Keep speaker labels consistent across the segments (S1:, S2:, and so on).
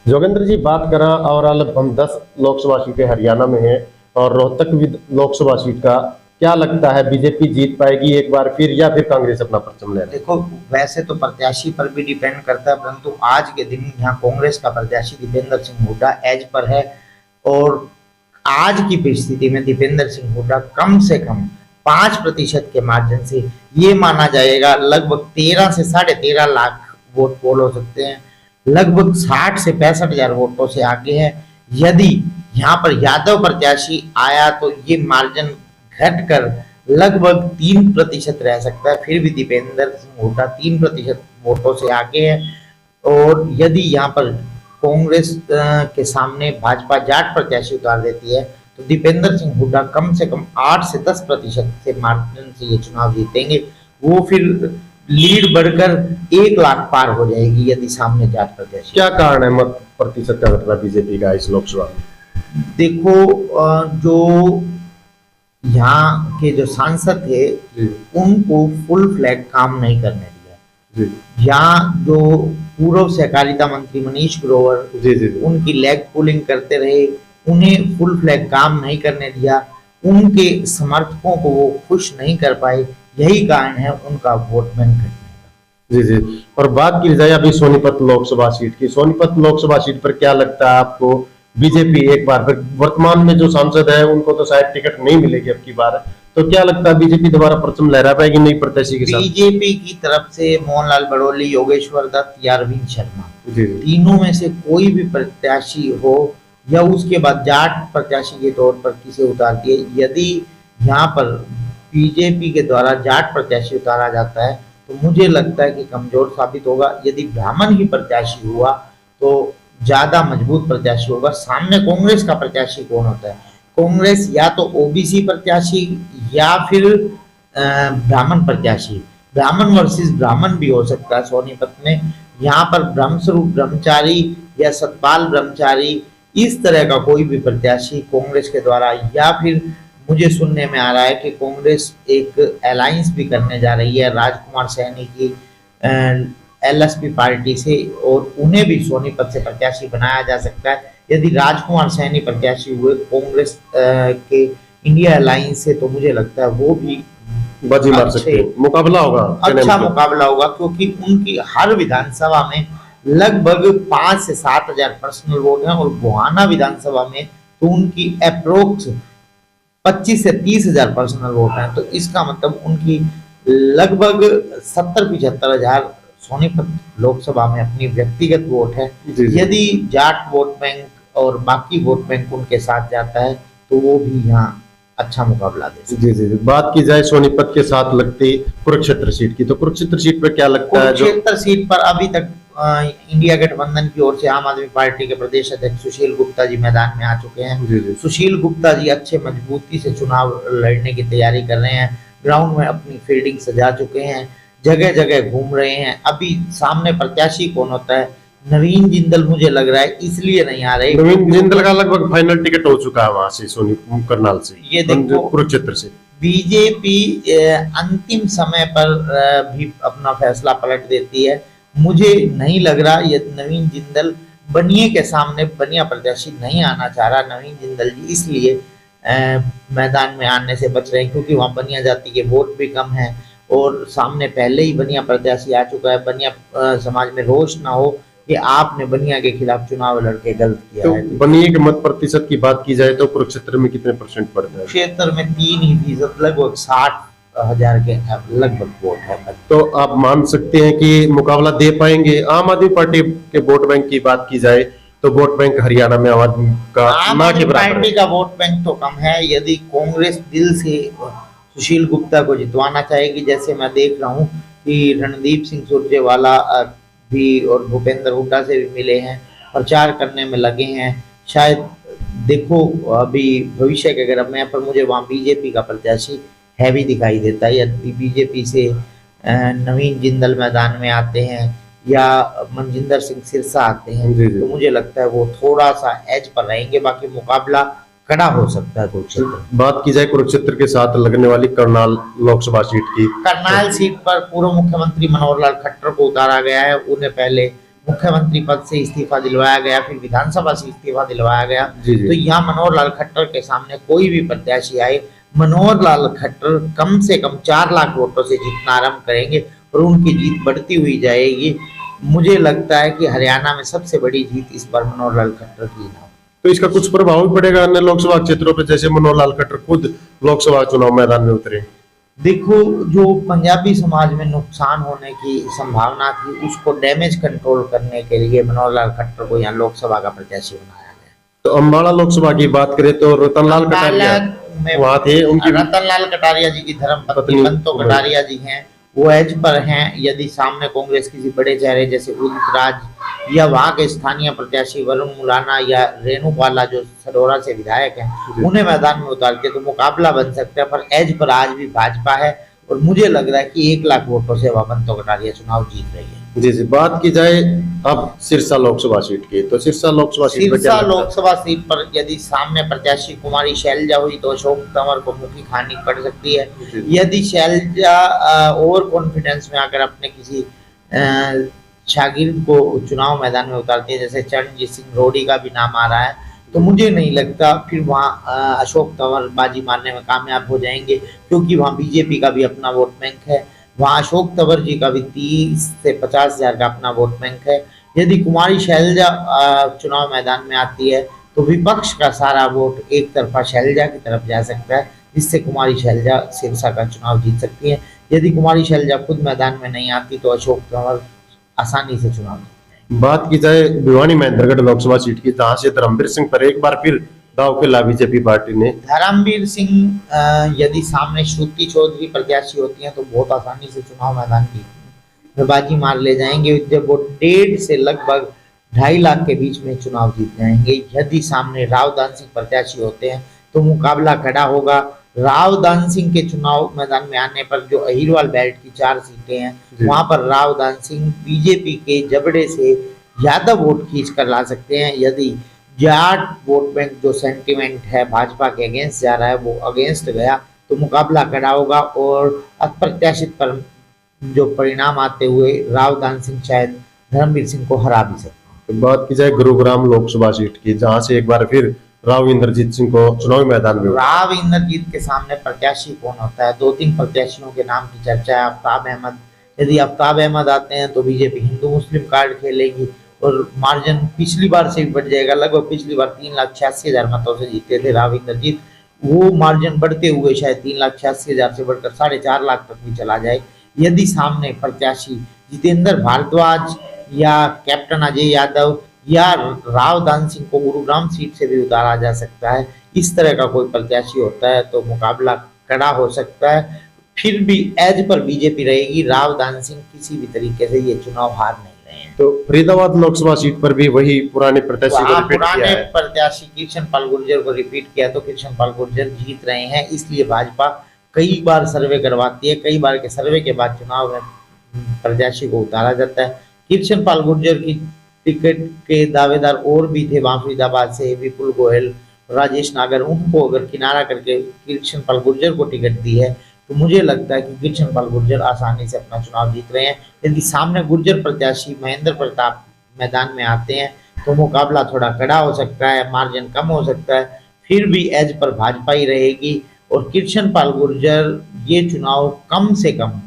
S1: जोगेंद्र जी, बात करें ओवरऑल हम 10 लोकसभा सीटें हरियाणा में हैं और रोहतक लोकसभा सीट का क्या लगता है, बीजेपी जीत पाएगी एक बार फिर या फिर कांग्रेस अपना परचम ले?
S2: देखो, वैसे तो प्रत्याशी पर भी डिपेंड करता है, परंतु आज के दिन यहाँ कांग्रेस का प्रत्याशी दीपेंद्र सिंह हुड्डा एज पर है और आज की परिस्थिति में दीपेंद्र सिंह हुड्डा कम से कम 5% के मार्जिन से ये माना जाएगा लगभग 13 से 13.5 लाख वोट पोल हो सकते हैं, लगभग 60 से 65,000 वोटों से आगे है। यदि यहाँ पर यादव प्रत्याशी आया तो ये मार्जिन घटकर लगभग 3% रह सकता है, फिर भी दीपेंद्र सिंह हुड्डा 3% वोटों से आगे है। और यदि यहाँ पर कांग्रेस के सामने भाजपा जाट प्रत्याशी उतार देती है तो दीपेंद्र सिंह हुड्डा कम से कम 8 से 10% से मार्जिन से ये चुनाव जीतेंगे। वो फिर लीड बढ़कर 1 लाख पार हो जाएगी यदि सामने जाट प्रत्याशी।
S1: क्या कारण है मत प्रतिशत का घटना बीजेपी का इस लोकसभा में?
S2: देखो, जो यहाँ के जो सांसद थे उनको फुल फ्लैग काम नहीं करने दिया। यहाँ जो पूर्व सहकारिता मंत्री मनीष ग्रोवर उनकी लेग पुलिंग करते रहे, उन्हें फुल फ्लैग काम नहीं करने दिया, उनके समर्थकों को वो खुश नहीं कर पाए, यही कारण है उनका वोट बैंक घटने का।
S1: जी। और बात की जाए अभी सोनीपत लोकसभा सीट की, सोनीपत लोकसभा सीट पर क्या लगता है आपको, बीजेपी एक बार फिर, वर्तमान में जो सांसद है उनको तो शायद टिकट नहीं मिलेगी अब की बार, तो क्या लगता है बीजेपी दोबारा परचम लहरा पाएगी नई प्रत्याशी के साथ?
S2: बीजेपी की तरफ से मोहनलाल बड़ोली, योगेश्वर दत्त या अरविंद शर्मा, तीनों में से कोई भी प्रत्याशी हो या उसके बाद जाट प्रत्याशी के तौर पर किसे उतारती है, यदि यहाँ पर बीजेपी के द्वारा जाट प्रत्याशी उतारा जाता है तो मुझे लगता है कि कमजोर साबित होगा। यदि ब्राह्मण ही प्रत्याशी हुआ तो ज्यादा मजबूत प्रत्याशी होगा। सामने कांग्रेस का प्रत्याशी कौन होता है? कांग्रेस या तो ओबीसी प्रत्याशी या फिर ब्राह्मण प्रत्याशी, ब्राह्मण वर्सेस ब्राह्मण भी हो सकता है सोनीपत में। यहाँ पर ब्रह्मस्वरूप ब्रह्मचारी या सतपाल ब्रह्मचारी, इस तरह का कोई भी प्रत्याशी कांग्रेस के द्वारा, या फिर मुझे सुनने में आ रहा है कि कांग्रेस एक अलायंस भी करने जा रही है राजकुमार सैनी की एलएसपी पार्टी से, और उन्हें भी सोनीपत से प्रत्याशी बनाया जा सकता है। यदि राजकुमार सैनी प्रत्याशी हुए कांग्रेस के इंडिया अलायंस से तो मुझे लगता है वो भी
S1: बाजी मार सकते हैं, मुकाबला होगा,
S2: अच्छा मुकाबला होगा, क्योंकि उनकी हर विधानसभा में लगभग 5 से 7 हजार पर्सनल वोट हैं और गोहाना विधानसभा में तो उनकी अप्रोक्स 25 से 30 हजार पर्सनल वोट हैं। तो इसका मतलब उनकी लगभग 70-75 हजार सोनीपत लोकसभा में अपनी व्यक्तिगत वोट है। यदि जाट वोट बैंक और बाकी वोट बैंक उनके साथ जाता है तो वो भी यहाँ अच्छा मुकाबला दे सकते।
S1: जी। बात की जाए सोनीपत के साथ लगती कुरुक्षेत्र सीट की, तो कुरुक्षेत्र सीट पर क्या लगता है?
S2: कुरुक्षेत्र सीट पर अभी तक इंडिया गठबंधन की ओर से आम आदमी पार्टी के प्रदेश अध्यक्ष सुशील गुप्ता जी मैदान में आ चुके हैं। सुशील गुप्ता जी अच्छे मजबूती से चुनाव लड़ने की तैयारी कर रहे हैं, ग्राउंड में अपनी फील्डिंग सजा चुके हैं, जगह जगह घूम रहे हैं। अभी सामने प्रत्याशी कौन होता है? नवीन जिंदल मुझे लग रहा है इसलिए नहीं आ रहे।
S1: नवीन जिंदल का लगभग फाइनल टिकट हो चुका है वहां से, सोनी करनाल से,
S2: ये देखो
S1: कुरुक्षेत्र से।
S2: बीजेपी अंतिम समय पर भी अपना फैसला पलट देती है। मुझे नहीं लग रहा ये नवीन जिंदल बनिए के सामने बनिया प्रत्याशी नहीं आना चाह रहा। नवीन जिंदल जी इसलिए मैदान में आने से बच रहे हैं क्योंकि वहाँ बनिया जाति के वोट भी कम है और सामने पहले ही बनिया प्रत्याशी आ चुका है। बनिया समाज में रोष ना हो कि आपने बनिया के खिलाफ चुनाव लड़के गलत किया
S1: तो
S2: है।
S1: बनिए के मत प्रतिशत की बात की जाए तो कुरुक्षेत्र में कितने % पड़ता है?
S2: क्षेत्र में 3% लगभग 60,000 के लगभग वोट है।
S1: तो आप मान सकते हैं कि मुकाबला दे पाएंगे? आम आदमी पार्टी के वोट बैंक की बात की जाए तो वोट बैंक हरियाणा में आम आदमी का ना के बराबर
S2: पार्टी का वोट बैंक तो कम है। यदि कांग्रेस दिल से सुशील गुप्ता को जितवाना चाहेगी, जैसे मैं देख रहा हूँ कि रणदीप सिंह सुरजेवाला भी और भूपेंद्र हुड्डा से भी मिले हैं, प्रचार करने में लगे हैं। शायद देखो अभी भविष्य के अगर मैं पर मुझे वहाँ बीजेपी का प्रत्याशी हैवी दिखाई देता है। यदि बीजेपी से नवीन जिंदल मैदान में आते हैं या मनजिंदर सिंह सिरसा आते हैं तो मुझे लगता है वो थोड़ा सा एज पर रहेंगे, बाकी मुकाबला कड़ा हो सकता है कुरुक्षेत्र।
S1: बात की जाए कुरुक्षेत्र के साथ लगने वाली करनाल लोकसभा सीट की,
S2: करनाल सीट पर पूर्व मुख्यमंत्री मनोहर लाल खट्टर को उतारा गया है। उन्हें पहले मुख्यमंत्री पद से इस्तीफा दिलवाया गया, फिर विधानसभा से इस्तीफा दिलवाया गया। तो यहाँ मनोहर लाल खट्टर के सामने कोई भी प्रत्याशी आए, मनोहर लाल खट्टर कम से कम 4 लाख वोटों से जीतना आरंभ करेंगे और उनकी जीत बढ़ती हुई जाएगी। मुझे लगता है कि हरियाणा में सबसे बड़ी जीत इस बार मनोहर लाल खट्टर की ना।
S1: तो इसका कुछ प्रभाव भी पड़ेगा अन्य लोकसभा क्षेत्रों पर, जैसे मनोहर लाल खट्टर खुद लोकसभा चुनाव मैदान में उतरे?
S2: देखो, जो पंजाबी समाज में नुकसान होने की संभावना थी उसको डैमेज कंट्रोल करने के लिए मनोहर लाल खट्टर को यहाँ लोकसभा का प्रत्याशी बनाया गया।
S1: तो अम्बाला लोकसभा की बात करें तो रतनलाल कटारिया वहाँ थे, उनकी
S2: रतनलाल कटारिया जी की धर्मपत्नी बंतो कटारिया जी हैं, वो एज पर हैं। यदि सामने कांग्रेस किसी बड़े चेहरे जैसे उदित राज या वहाँ के स्थानीय प्रत्याशी वरुण मुलाना या रेणु बाला जो सडोरा से विधायक हैं उन्हें मैदान में उतारते तो मुकाबला बन सकता है, पर एज पर आज भी भाजपा है और मुझे लग रहा है कि 1 लाख वोटों से बंतो कटारिया चुनाव जीत रही है।
S1: जी, बात की जाए अब सिरसा लोकसभा सीट की, तो सिरसा लोकसभा
S2: सीट पर यदि सामने प्रत्याशी कुमारी शैलजा हुई तो अशोक तंवर को मुखी खानी पड़ सकती है। यदि शैलजा ओवर कॉन्फिडेंस में आकर अपने किसी शागिर्द को चुनाव मैदान में उतारती है, जैसे चरणजीत सिंह रोडी का भी नाम आ रहा है, तो मुझे नहीं लगता फिर वहाँ अशोक तंवर बाजी मारने में कामयाब हो जाएंगे, क्योंकि वहाँ बीजेपी का भी अपना वोट बैंक है। वहाँ अशोक तंवर जी का भी 30 से 50 हजार का अपना वोट बैंक है। यदि कुमारी शैलजा चुनाव मैदान में आती है तो विपक्ष का सारा वोट एक तरफा शैलजा की तरफ जा सकता है, जिससे कुमारी शैलजा सिरसा का चुनाव जीत सकती है। यदि कुमारी शैलजा खुद मैदान में नहीं आती तो अशोक तंवर आसानी से चुनाव जीत।
S1: बात की जाए भिवानी महेंद्रगढ़ लोकसभा सीट की, जहाँ से धर्मवीर सिंह पर एक बार फिर दाव खेला बीजेपी पार्टी ने। धर्मवीर
S2: सिंह यदि सामने श्रुति चौधरी प्रत्याशी होती हैं तो बहुत आसानी से चुनाव मैदान की बाजी मार ले जाएंगे, जब वो 1.5 से लगभग 2.5 लाख के बीच में चुनाव जीत जाएंगे। यदि सामने राव दान सिंह प्रत्याशी होते हैं तो मुकाबला खड़ा होगा। राव दान सिंह के चुनाव मैदान में आने पर जो अहिरवाल बेल्ट की 4 सीटें हैं वहां पर राव दान सिंह बीजेपी के जबड़े से यादव वोट खींच कर ला सकते हैं। यदि जाट वोट बैंक जो सेंटिमेंट है भाजपा के अगेंस्ट जा रहा है वो अगेंस्ट गया तो मुकाबला खड़ा होगा और अप्रत्याशित पर जो परिणाम आते हुए राव दान सिंह शायद धर्मवीर सिंह को हरा भी सकते हैं।
S1: बात की जाए गुरुग्राम लोकसभा सीट की, जहां से एक बार फिर राव इंद्रजीत सिंह को चुनावी मैदान में।
S2: राव इंद्रजीत के सामने प्रत्याशी कौन होता है? 2-3 प्रत्याशियों के नाम की चर्चा है। आफ्ताब अहमद, यदि आफ्ताब अहमद आते हैं तो बीजेपी हिंदू मुस्लिम कार्ड खेलेगी और मार्जिन पिछली बार से भी बढ़ जाएगा। लगभग पिछली बार 3,86,000 मतों से जीते थे राव इंद्रजीत, वो मार्जिन बढ़ते हुए शायद 3,86,000 से बढ़कर 4.5 लाख तक भी चला जाए। यदि सामने प्रत्याशी जितेंद्र भारद्वाज या कैप्टन अजय यादव या राव दान सिंह को गुरुग्राम सीट से भी उतारा जा सकता है, इस तरह का कोई प्रत्याशी होता है तो मुकाबला कड़ा हो सकता है। फिर भी एज पर बीजेपी रहेगी। राव दान सिंह किसी भी तरीके से ये चुनाव हार नहीं रहे हैं।
S1: तो फरीदाबाद लोकसभा सीट पर भी वही पुराने प्रत्याशी
S2: कृष्ण पाल गुर्जर को रिपीट किया तो कृष्ण पाल गुर्जर जीत रहे हैं। इसलिए भाजपा कई बार सर्वे करवाती है, कई बार के सर्वे के बाद चुनाव में प्रत्याशी को उतारा जाता है। कृष्ण पाल गुर्जर की टिकट के दावेदार और भी थे वहां फरीदाबाद से, विपुल गोयल, राजेश नागर, उनको अगर किनारा करके कृष्ण पाल गुर्जर को टिकट दी है तो मुझे लगता है कि कृष्ण पाल गुर्जर आसानी से अपना चुनाव जीत रहे हैं। यदि सामने गुर्जर प्रत्याशी महेंद्र प्रताप मैदान में आते हैं तो मुकाबला थोड़ा कड़ा हो सकता है, मार्जिन कम हो सकता है, फिर भी एज पर भाजपा ही रहेगी और कृष्ण पाल गुर्जर ये चुनाव कम से कम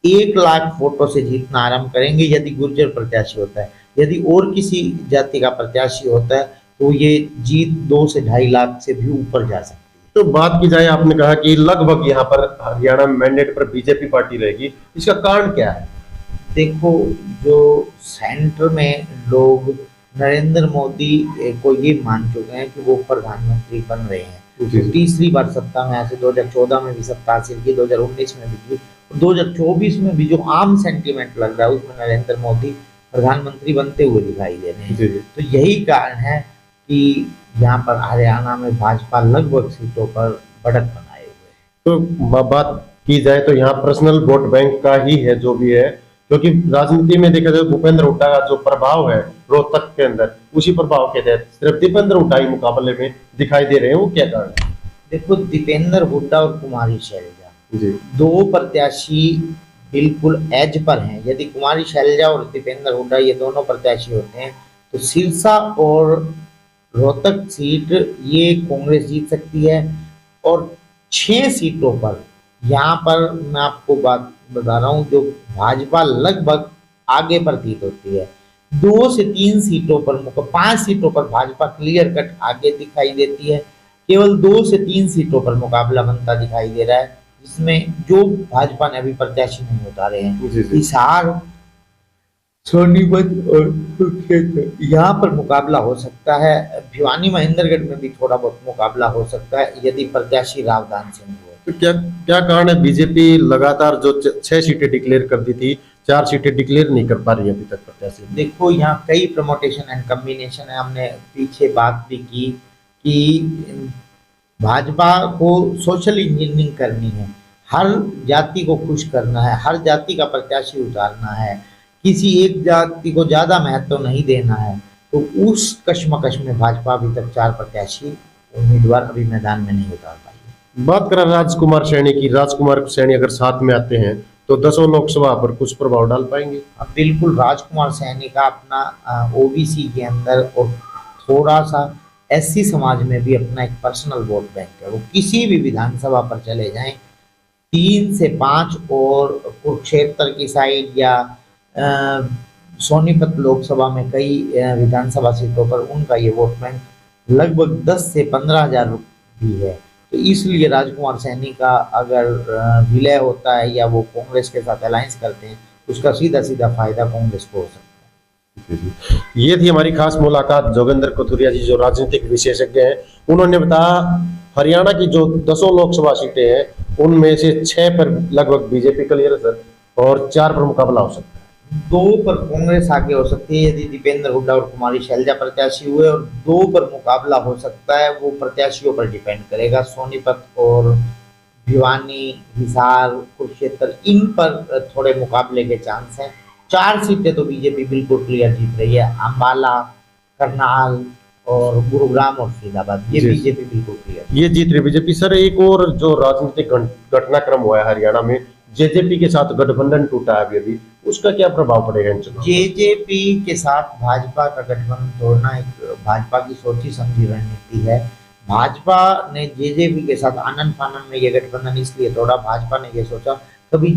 S2: 1 लाख वोटों से जीतना आरंभ करेंगे यदि गुर्जर प्रत्याशी होता है। यदि और किसी जाति का प्रत्याशी होता है तो ये जीत 2 से 2.5 लाख से भी ऊपर जा सकती है।
S1: तो बात की जाए, आपने कहा कि लगभग यहाँ पर हरियाणा मैंडेट पर बीजेपी पार्टी रहेगी, इसका कारण क्या है?
S2: देखो, जो सेंटर में लोग नरेंद्र मोदी को ये मान चुके हैं कि वो प्रधानमंत्री बन रहे हैं, तीसरी बार सत्ता में ऐसे 2014 में भी सत्ता हासिल की, 2019 में भी की, 2024 में भी जो आम सेंटीमेंट लग रहा है उसमें नरेंद्र मोदी प्रधानमंत्री बनते हुए दिखाई दे रहे हैं। तो यही कारण है कि यहाँ पर हरियाणा में भाजपा लगभग सीटों पर बढ़त बनाए हुए।
S1: तो बात की जाए तो यहाँ पर्सनल वोट बैंक का ही है जो भी है, क्योंकि राजनीति में देखा जाए भूपेंद्र हुड्डा का जो प्रभाव है रोहतक के अंदर, उसी प्रभाव के तहत सिर्फ दीपेंद्र हुड्डा ही मुकाबले में दिखाई दे रहे हैं। वो क्या कारण है?
S2: देखो, दीपेंद्र हुड्डा और कुमारी शैलजा 2 प्रत्याशी बिल्कुल एज पर हैं। यदि कुमारी शैलजा और दीपेंद्र हुड्डा ये दोनों प्रत्याशी होते हैं तो सिरसा और रोहतक सीट ये कांग्रेस जीत सकती है। और 6 सीटों पर यहाँ पर मैं आपको बात बता रहा हूँ, जो भाजपा लगभग आगे प्रतीत होती है। 2 से 3 सीटों पर 5 सीटों पर भाजपा क्लियर कट आगे दिखाई देती है। केवल 2 से 3 सीटों पर मुकाबला बनता दिखाई दे रहा है, जिसमें जो भाजपा ने अभी प्रत्याशी नहीं उतारे हैं। हिसार, सोनीपत और कुरुक्षेत्र यहाँ पर मुकाबला हो सकता है। भिवानी महेंद्रगढ़ में भी थोड़ा बहुत मुकाबला हो सकता है यदि प्रत्याशी रावदान सिंह हो।
S1: तो क्या क्या कारण है बीजेपी लगातार जो 6 सीटें डिक्लेयर कर दी थी, 4 सीटें डिक्लेयर नहीं कर पा रही अभी तक प्रत्याशी?
S2: देखो, यहाँ कई प्रमोटेशन एंड कम्बिनेशन है। हमने पीछे बात भी की कि भाजपा को सोशल इंजीनियरिंग करनी है, हर जाति को खुश करना है, हर जाति का प्रत्याशी उतारना है, किसी एक जाति को ज्यादा महत्व नहीं देना है। तो उस कश्मकश में भाजपा अभी तक 4 प्रत्याशी उम्मीदवार अभी मैदान में नहीं उतार पाई है।
S1: बात करें राजकुमार सैनी की, राजकुमार सैनी अगर साथ में आते हैं तो 10 लोकसभा पर कुछ प्रभाव डाल पाएंगे?
S2: अब बिल्कुल राजकुमार सैनी का अपना ओबीसी के अंदर और थोड़ा सा एससी समाज में भी अपना एक पर्सनल वोट बैंक है। वो किसी भी विधानसभा पर चले जाएं, 3 से 5 और कुरुक्षेत्र की साइड या सोनीपत लोकसभा में कई विधानसभा सीटों पर उनका ये वोट बैंक लगभग 10 से 15 हजार भी है। तो इसलिए राजकुमार सैनी का अगर विलय होता है या वो कांग्रेस के साथ अलायंस करते हैं, उसका सीधा सीधा फायदा कांग्रेस को हो सकता है।
S1: ये थी हमारी खास मुलाकात जोगेंद्र कथुरिया जी, जो राजनीतिक विशेषज्ञ हैं। उन्होंने बताया हरियाणा की जो 10 लोकसभा सीटें हैं उनमें से 6 पर लगभग बीजेपी क्लियर है सर, और 4 पर मुकाबला हो सकता है।
S2: 2 पर कांग्रेस आगे हो सकती है यदि दीपेंद्र हुड्डा और कुमारी शैलजा प्रत्याशी हुए, और 2 पर मुकाबला हो सकता है, वो प्रत्याशियों पर डिपेंड करेगा। सोनीपत और भिवानी, हिसार, कुरुक्षेत्र, इन पर थोड़े मुकाबले के चांस हैं। 4 सीटें तो बीजेपी बिल्कुल क्लियर जीत रही है, अंबाला, करनाल और गुरुग्राम और फरीदाबाद, ये बीजेपी बिल्कुल क्लियर,
S1: ये जीत रही बीजेपी। सर, एक और जो राजनीतिक घटनाक्रम हुआ है हरियाणा में, जेजेपी के साथ गठबंधन टूटा है अभी, उसका क्या प्रभाव पड़ेगा इन चुनाव?
S2: जेजेपी के साथ भाजपा का गठबंधन तोड़ना एक भाजपा की सोची समझी रणनीति है। भाजपा ने जेजेपी के साथ आनन फानन में ये गठबंधन इसलिए तोड़ा, भाजपा ने ये सोचा कभी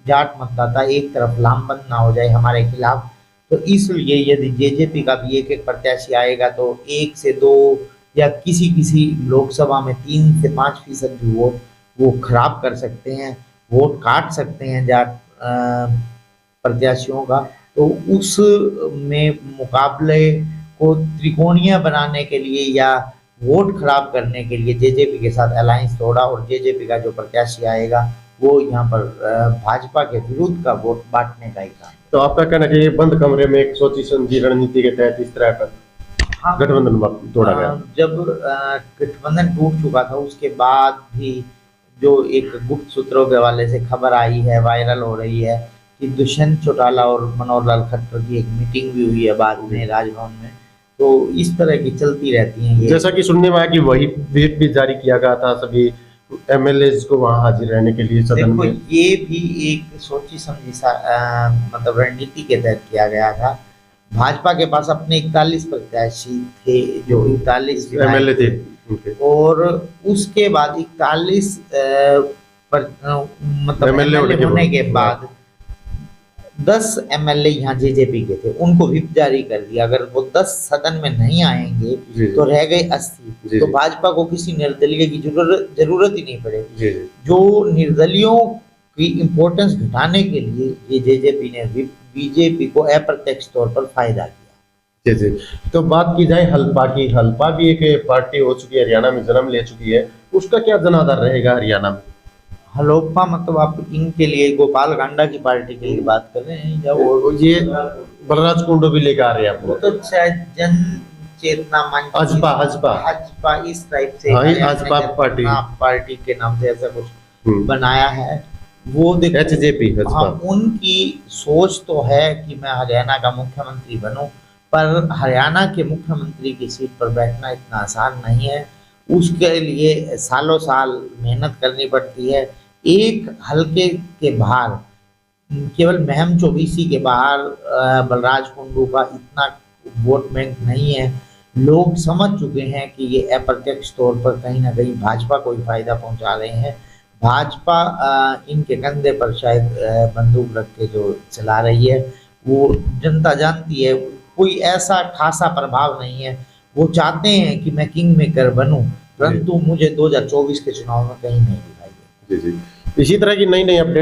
S2: जाट मतदाता एक तरफ लामबंद ना हो जाए हमारे खिलाफ। तो इसलिए यदि जेजेपी का भी एक प्रत्याशी आएगा तो 1 से 2 या किसी लोकसभा में 3 से 5% भी वोट वो खराब कर सकते हैं, वोट काट सकते हैं जाट प्रत्याशियों का। तो उस में मुकाबले को त्रिकोणीय बनाने के लिए या वोट खराब करने के लिए जेजेपी के साथ अलायंस तोड़ा, और जेजेपी का जो प्रत्याशी आएगा वो यहाँ पर भाजपा के विरुद्ध का वोट बांटने का ही काम।
S1: तो आपका कहना है कि ये बंद कमरे में एक सोची समझी रणनीति के तहत इस तरह का गठबंधन तोड़ा गया?
S2: जब गठबंधन टूट चुका था उसके बाद भी जो एक गुप्त सूत्रों के हवाले से खबर आई है, वायरल हो रही है कि दुष्यंत चौटाला और मनोहर लाल खट्टर की एक मीटिंग भी हुई है बाद में राजभवन में। तो इस तरह की चलती रहती हैं।
S1: जैसा कि सुनने में आया कि वही व्हिप भी जारी किया गया था सभी एमएलएज को वहां हाजिर रहने के लिए सदन में।
S2: ये भी एक सोची समझी मतलब रणनीति के तहत किया गया था। भाजपा के पास अपने 41 प्रत्याशी थे, जो 41
S1: एमएलए थे,
S2: और उसके बाद 41 मतलब एमएलए होने के बाद 10 एमएलए यहाँ जेजेपी के थे, उनको व्हिप जारी कर दिया। अगर वो 10 सदन में नहीं आएंगे तो रह गए 80। तो भाजपा को किसी निर्दलीय की जरूरत ही नहीं पड़ेगी। जो निर्दलियों की इम्पोर्टेंस घटाने के लिए ये जेजेपी ने बीजेपी को अप्रत्यक्ष तौर पर फायदा किया।
S1: जी। तो बात की जाए हलपा की, हलपा भी एक पार्टी हो चुकी है, हरियाणा में जन्म ले चुकी है, उसका क्या जनाधार रहेगा हरियाणा में?
S2: हलोपा मतलब आप इनके लिए गोपाल कांडा की पार्टी के लिए बात कर रहे हैं, जब
S1: ये बलराज कुंडो भी लेकर आ रहे हैं आपको?
S2: तो शायद जन चेतना मंच, हजपा इस टाइप से
S1: हजपा
S2: पार्टी के नाम से ऐसा कुछ बनाया है। वो देखो
S1: एचजेपी,
S2: उनकी सोच तो है कि मैं हरियाणा का मुख्यमंत्री बनूं, पर हरियाणा के मुख्यमंत्री की सीट पर बैठना इतना आसान नहीं है। उसके लिए सालों साल मेहनत करनी पड़ती है। एक हलके के बाहर केवल महम चौबीसी के बाहर बलराज कुंडू का इतना वोट बैंक नहीं है। लोग समझ चुके हैं कि ये अप्रत्यक्ष तौर पर कहीं ना कहीं भाजपा को ही फायदा पहुंचा रहे हैं। भाजपा इनके कंधे पर शायद बंदूक रख के जो चला रही है, वो जनता जानती है, कोई ऐसा खासा प्रभाव नहीं है। वो चाहते हैं कि मैं किंग मेकर बनूं, परंतु मुझे 2024 के चुनाव में कहीं नहीं दिखाई दे।
S1: जी जी, इसी तरह की नई नई अपडेट